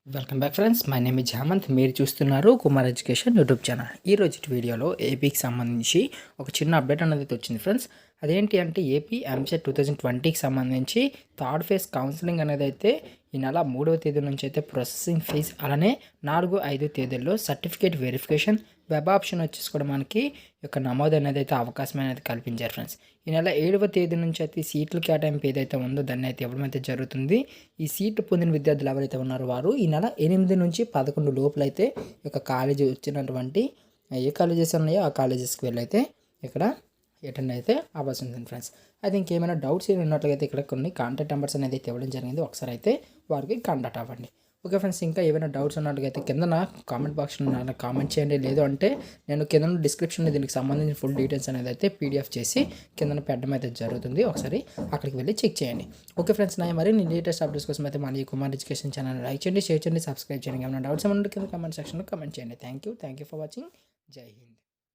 Welcome back friends. My name is Hemanth. మీరు చూస్తున్నారు Kumar education YouTube channel. ఈ రోజు వీడియోలో ఏపీకి సంబంధించి ఒక చిన్న అప్డేట్ అనేది వచ్చింది ఫ్రెండ్స్. అదేంటి అంటే ఏపీ ఎంసెట్ 2020కి సంబంధించి థర్డ్ ఫేజ్ కౌన్సిలింగ్ అనేది అయితే ఈ నెల 3వ తేదీ నుంచి అయితే ప్రాసెసింగ్ ఫీజ్, అలానే 4-5 తేదీల్లో సర్టిఫికేట్ వెరిఫికేషన్, వెబ్ ఆప్షన్ వచ్చేసి కూడా మనకి యొక్క నమోదు అనేది అయితే అవకాశం అనేది కల్పించారు ఫ్రెండ్స్. ఈ నెల 7వ తేదీ నుంచి అయితే సీట్ల కేటాయింపు ఏదైతే ఉందో దాన్ని అయితే ఇవ్వడం అయితే జరుగుతుంది. ఈ సీట్లు పొందిన విద్యార్థులు ఎవరైతే ఉన్నారో వారు ఈ నెల 8 నుంచి 11 లోపల అయితే ఈ యొక్క కాలేజీ వచ్చినటువంటి ఏ కాలేజెస్ ఉన్నాయో ఆ కాలేజెస్కి వెళ్ళైతే ఇక్కడ అటెండ్ అయితే అవ్వాల్సి ఉంటుంది ఫ్రెండ్స్. అయితే ఇంకేమైనా డౌట్స్ ఉన్నట్లయితే ఇక్కడ కొన్ని కాంటాక్ట్ నెంబర్స్ అనేది అయితే ఇవ్వడం జరిగింది. ఒకసారి అయితే వారికి కాంటాక్ట్ అవ్వండి. ఓకే ఫ్రెండ్స్, ఇంకా ఏమైనా డౌట్స్ ఉన్నట్లయితే కింద కామెంట్ బాక్స్లో నాకు కామెంట్ చేయండి. లేదు అంటే నేను కింద డిస్క్రిప్షన్లో దీనికి సంబంధించిన ఫుల్ డీటెయిల్స్ అనేది అయితే పీడిఎఫ్ చేసి కింద పెట్టడం అయితే జరుగుతుంది. ఒకసారి అక్కడికి వెళ్ళి చెక్ చేయండి. ఓకే ఫ్రెండ్స్, మరి నేను లేటెస్ట్ అప్డేట్స్ కోసం అయితే మన ఈ కుమార్ ఎడ్యుకేషన్ ఛానల్ లైక్ చేయండి, షేర్ చేయండి, సబ్స్క్రైబ్ చేయండి. ఏమైనా డౌట్స్ ఏమైనా కింద కామెంట్ సెక్షన్లో కామెంట్ చేయండి. Thank you for watching. జై హింద్.